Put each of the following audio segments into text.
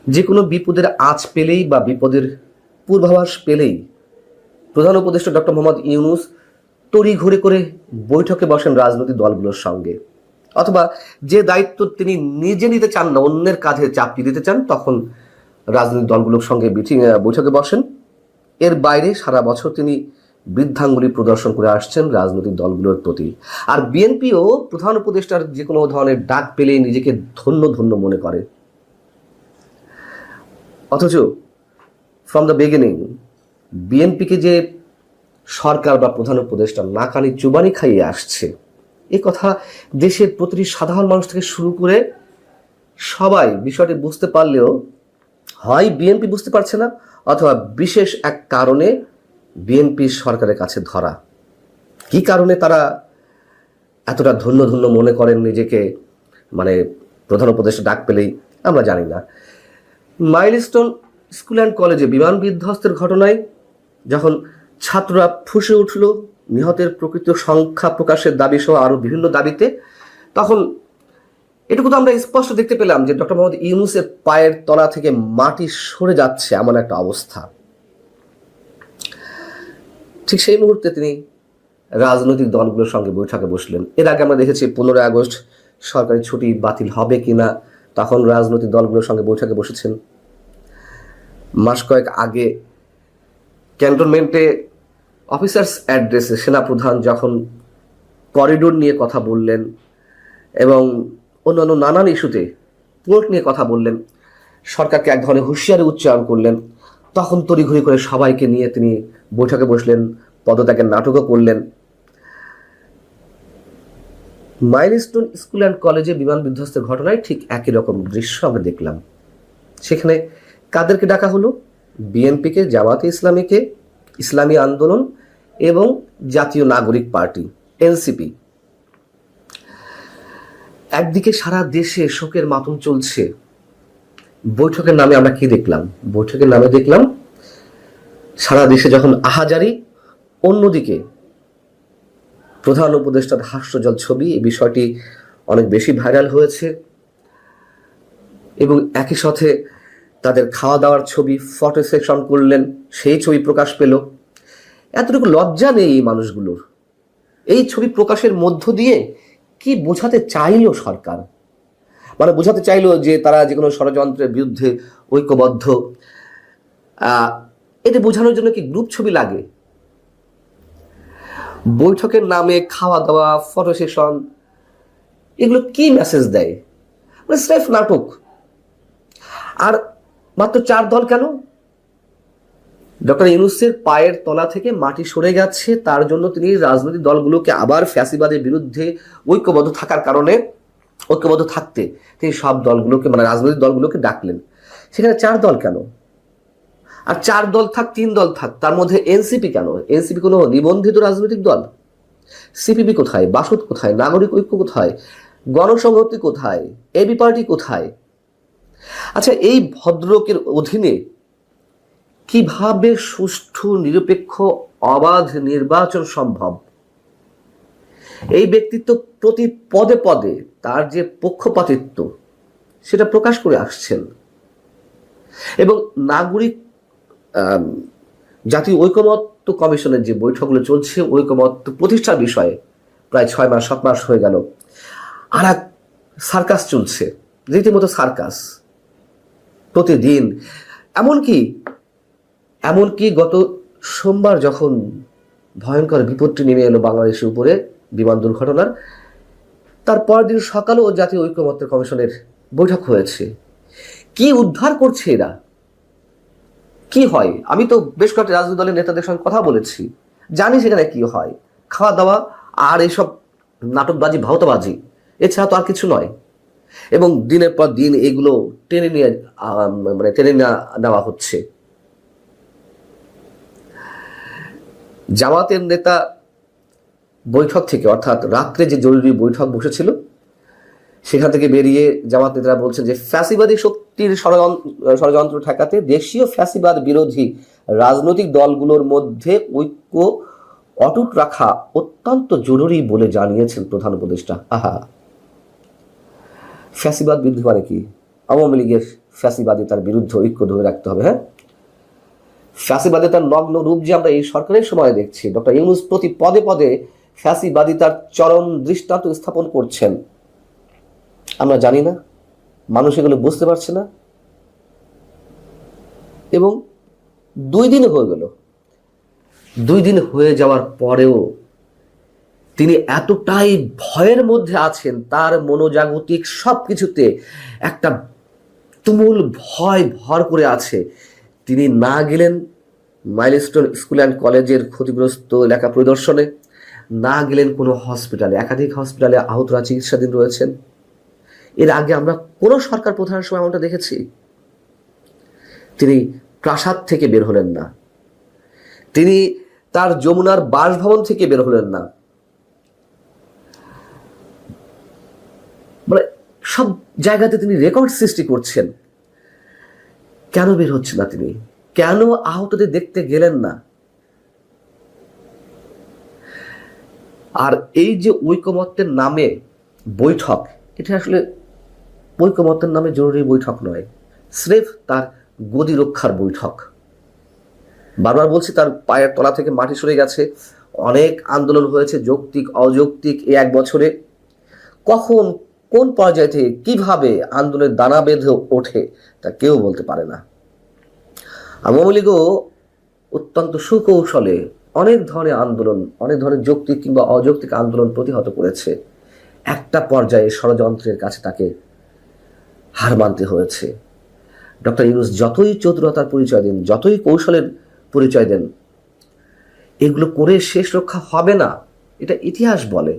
যে কোনো বিপদের আঁচ পেলেই বা বিপদের পূর্বাভাস পেলেই প্রধান উপদেষ্টা ডক্টর মোহাম্মদ ইউনূস তড়িঘড়ি করে বৈঠকে বসেন রাজনৈতিক দলগুলোর সঙ্গে, অথবা যে দায়িত্ব তিনি নিজে নিতে চান না, অন্যের কাঁধে চাপিয়ে দিতে চান, তখন রাজনৈতিক দলগুলোর সঙ্গে বৈঠকে বসেন। এর বাইরে সারা বছর তিনি বৃদ্ধাঙ্গুলি প্রদর্শন করে আসছেন রাজনৈতিক দলগুলোর প্রতি। আর বিএনপিও প্রধান উপদেষ্টার যে কোনো ধরনের ডাক পেলেই নিজেকে ধন্য ধন্য মনে করে। অথচ ফ্রম দ্য বিগিনিং বিএনপিকে যে সরকার বা প্রধান উপদেষ্টা নাকানি চুবানি খাইয়ে আসছে, এ কথা দেশের প্রতিটি সাধারণ মানুষ থেকে শুরু করে সবাই বিষয়টি বুঝতে পারলেও হয় বিএনপি বুঝতে পারছে না, অথবা বিশেষ এক কারণে বিএনপি সরকারের কাছে ধরা। কি কারণে তারা এতটা ধন্য ধন্য মনে করেন নিজেকে, মানে প্রধান উপদেষ্টা ডাক পেলেই, আমরা জানি না। মাইলস্টোন স্কুল অ্যান্ড কলেজে বিমান বিধ্বস্তের ঘটনায় যখন ছাত্ররা ফুঁসে উঠল নিহতের প্রকৃত সংখ্যা প্রকাশের দাবি সহ আরো বিভিন্ন দাবিতে, তখন এটুকু তো আমরা স্পষ্ট দেখতে পেলাম যে ডক্টর মোহাম্মদ ইউনূসের পায়ের তলা থেকে মাটি সরে যাচ্ছে এমন একটা অবস্থা। ঠিক সেই মুহূর্তে তিনি রাজনৈতিক দলগুলোর সঙ্গে বৈঠকে বসলেন। এর আগে আমরা দেখেছি 15 আগস্ট সরকারি ছুটি বাতিল হবে কিনা, তখন রাজনৈতিক দলগুলোর সঙ্গে বৈঠকে বসেছেন। মাস কয়েক আগে ক্যান্টনমেন্টে অফিসার্স অ্যাড্রেসে সেনাপ্রধান যখন করিডোর নিয়ে কথা বললেন এবং অন্যান্য নানান ইস্যুতে পোর্ট নিয়ে কথা বললেন, সরকারকে এক ধরনের হুঁশিয়ারি উচ্চারণ করলেন, তখন তড়িঘড়ি করে সবাইকে নিয়ে তিনি বৈঠকে বসলেন, পদত্যাগের নাটকও করলেন। মাইলস্টোন স্কুল অ্যান্ড কলেজে বিমান বিধ্বস্তের ঘটনায় ঠিক একই রকম দৃশ্য আমরা দেখলাম। সেখানে কাদেরকে ডাকা হলো? বিএনপিকে, জামাতে ইসলামীকে, ইসলামী আন্দোলন এবং জাতীয় নাগরিক পার্টি এনসিপি। একদিকে সারা দেশে শোকের মাতম চলছে, বৈঠকের নামে আমরা কি দেখলাম? বৈঠকের নামে দেখলাম সারা দেশে যখন আহাজারি, অন্যদিকে প্রধান উপদেষ্টার হাস্যজ্জ্বল ছবি, এই বিষয়টি অনেক বেশি ভাইরাল হয়েছে এবং একই সাথে তাদের খাওয়া দাওয়ার ছবি ফটো সেকশন করলেন, সেই ছবি প্রকাশ পেল। এতটুকু লজ্জা নেই এই মানুষগুলোর। এই ছবি প্রকাশের মধ্য দিয়ে কি বোঝাতে চাইল সরকার? মানে বোঝাতে চাইল যে তারা যে কোনো ষড়যন্ত্রের বিরুদ্ধে ঐক্যবদ্ধ। এটা বোঝানোর জন্য কি গ্রুপ ছবি লাগে? বৈঠকের নামে খাওয়া দাওয়া, ফটো সেশন, এগুলো কি মেসেজ দেয়? মানে স্রেফ নাটক। আর মাত্র 4 দল কেন? ডক্টর ইউনূসের পায়ের তলা থেকে মাটি সরে গেছে, তার জন্য তিনি রাজনৈতিক দলগুলোকে আবার ফ্যাসিবাদের বিরুদ্ধে ঐক্যবদ্ধ থাকার কারণে, ঐক্যবদ্ধ থাকতে তিনি সব দলগুলোকে, মানে রাজনৈতিক দলগুলোকে ডাকলেন। সেখানে 4 দল কেন? আর 4 দল থাক, 3 দল থাক, তার মধ্যে এনসিপি কেন? এনসিপি কোনো নিবন্ধিত রাজনৈতিক দল? সিপিবি কোথায়? বাসদ কোথায়? নাগরিক ঐক্য কোথায়? গণসংহতি কোথায়? এবি পার্টি কোথায়? আচ্ছা, এই ভদ্রলোকের অধীনে কিভাবে সুষ্ঠু, নিরপেক্ষ, অবাধ নির্বাচন সম্ভব? এই ব্যক্তিত্ব প্রতি পদে পদে তার যে পক্ষপাতিত্ব সেটা প্রকাশ করে আসছেন। এবং নাগরিক জাতীয় ঐকমত্য কমিশনের যে বৈঠকগুলো চলছে, ঐকমত্য প্রতিষ্ঠার বিষয়ে প্রায় 6 মাস 7 মাস হয়ে গেল, আর এক সার্কাস চলছে, রীতিমতো সার্কাস প্রতিদিন। এমনকি গত সোমবার যখন ভয়ঙ্কর বিপদটি নেমে এলো বাংলাদেশের উপরে বিমান দুর্ঘটনার, তার পরের দিন সকালেও জাতীয় ঐকমত্য কমিশনের বৈঠক হয়েছে। কি উদ্ধার করছে এরা? কি হয়? আমি তো বেশ কয়েকটি রাজনৈতিক দলের নেতাদের সঙ্গে কথা বলেছি, জানি সেখানে কি হয়। খাওয়া দাওয়া আর এইসব নাটকবাজি, ভাওতাবাজি, এছাড়া তো আর কিছু নয়। এবং দিনের পর দিন এগুলো টেনে নেওয়া হচ্ছে। জামাতের নেতা বৈঠক থেকে, অর্থাৎ রাত্রে যে জরুরি বৈঠক বসেছিল, সেখান থেকে বেরিয়ে জামাত নেতারা বলছেন যে ফ্যাসিবাদী শক্তির ষড়যন্ত্র ঠেকাতে দেশীয় ফ্যাসিবাদ বিরোধী রাজনৈতিক দলগুলোর মধ্যে ঐক্য অটুট রাখা অত্যন্ত জরুরি বলে জানিয়েছেন প্রধান উপদেষ্টা। ফ্যাসিবাদ বিরোধী মানে কি? আওয়ামী লীগের ফ্যাসিবাদিতার বিরুদ্ধে ঐক্য ধরে রাখতে হবে। হ্যাঁ, ফ্যাসিবাদিতার নগ্ন রূপ যে আমরা এই সরকারের সময় দেখছি, ডক্টর ইউনূস প্রতি পদে পদে ফ্যাসিবাদিতার চরম দৃষ্টান্ত স্থাপন করছেন। আমরা জানি না, মানুষ এগুলো বুঝতে পারছে না। এবং 2 দিন হয়ে গেল, 2 দিন হয়ে যাওয়ার পরেও তিনি এতটাই ভয়ের মধ্যে আছেন, তার মনোজাগতিক সব কিছুতে একটা তুমুল ভয় ভর করে আছে। তিনি না গেলেন মাইলস্টোন স্কুল অ্যান্ড কলেজের ক্ষতিগ্রস্ত এলাকা পরিদর্শনে, না গেলেন কোনো হসপিটালে। একাধিক হসপিটালে আহতরা চিকিৎসাধীন রয়েছেন। এর আগে আমরা কোনো সরকার প্রধানের সময় এমনটা দেখেছি? তিনি প্রাসাদ থেকে বের হলেন না, তিনি তার যমুনার বাসভবন থেকে বের হলেন না। মানে সব জায়গাতে তিনি রেকর্ড সৃষ্টি করছেন। কেন বের হচ্ছে না তিনি? কেন আহতদের দেখতে গেলেন না? আর এই যে ঐকমত্যের নামে বৈঠক, এটা আসলে ঐকমত্যের নামে জরুরি বৈঠক নয়, স্রেফ তার গদি রক্ষার বৈঠক। বারবার বলছি, তার পায়ের তলা থেকে মাটি সরে গেছে। অনেক আন্দোলন হয়েছে, যৌক্তিক অযৌক্তিক, এই 1 বছরে। কখন কোন পর্যায়ে থেকে কিভাবে আন্দোলনের দানা বেঁধে ওঠে তা কেউ বলতে পারে না। আওয়ামী লীগও অত্যন্ত সুকৌশলে অনেক ধরনের আন্দোলন, অনেক ধরনের যৌক্তিক কিংবা অযৌক্তিক আন্দোলন প্রতিহত করেছে। একটা পর্যায়ে ষড়যন্ত্রের কাছে তাকে হার মানতে হয়েছে। ডক্টর ইউনূস যতই চতুরতার পরিচয় দেন, যতই কৌশলের পরিচয় দেন, এগুলো করে শেষ রক্ষা হবে না, এটা ইতিহাস বলে।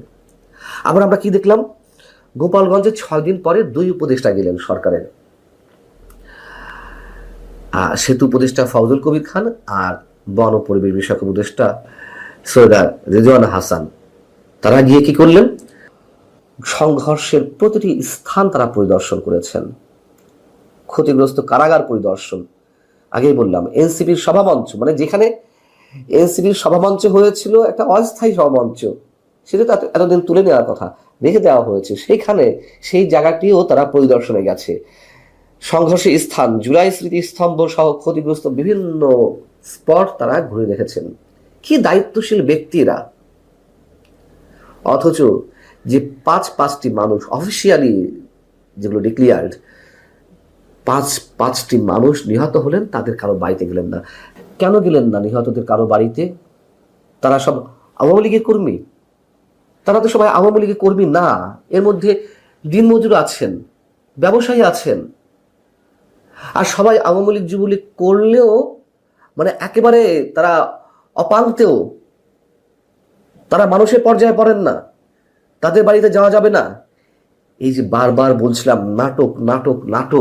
আবার আমরা কি দেখলাম? গোপালগঞ্জে 6 দিন পরে 2 উপদেষ্টা গেলেন সরকারের, সেতু উপদেষ্টা ফজল কবির খান আর বন ও পরিবেশ বিষয়ক উপদেষ্টা সৈয়দা রিজওয়ানা হাসান। তারা গিয়ে কি করলেন? সংঘর্ষের প্রতিটি স্থান তারা পরিদর্শন করেছেন, ক্ষতিগ্রস্ত কারাগার পরিদর্শন। আগেই বললাম, এনসিপির সভামঞ্চ, মানে যেখানে এনসিপির সভামঞ্চ হয়েছিল একটা অস্থায়ী সভামঞ্চ, সেটা তো এতদিন তুলে নেওয়ার কথা, রেখে দেওয়া হয়েছে, সেইখানে সেই জায়গাটিও তারা পরিদর্শনে গেছে। সংঘর্ষের স্থান, জুলাই স্মৃতিস্তম্ভ সহ ক্ষতিগ্রস্ত বিভিন্ন স্পট তারা ঘুরে দেখেছেন। কি দায়িত্বশীল ব্যক্তিরা! অথচ যে 5টি মানুষ অফিসিয়ালি যেগুলো ডিক্লিয়ার্ড, 5টি মানুষ নিহত হলেন, তাদের কারো বাড়িতে গেলেন না। কেন গেলেন না নিহতদের কারো বাড়িতে? তারা সব আওয়ামী লীগের কর্মী? তারা তো সবাই আওয়ামী লীগের কর্মী না। এর মধ্যে দিনমজুর আছেন, ব্যবসায়ী আছেন। আর সবাই আওয়ামী লীগ যুবলীগ করলেও মানে একেবারে তারা অপাঙ্ক্তেও, তারা মানুষের পর্যায়ে পড়েন না, তাদের বাড়িতে যাওয়া যাবে না। এই যে বারবার বলছিলাম নাটক নাটক নাটক,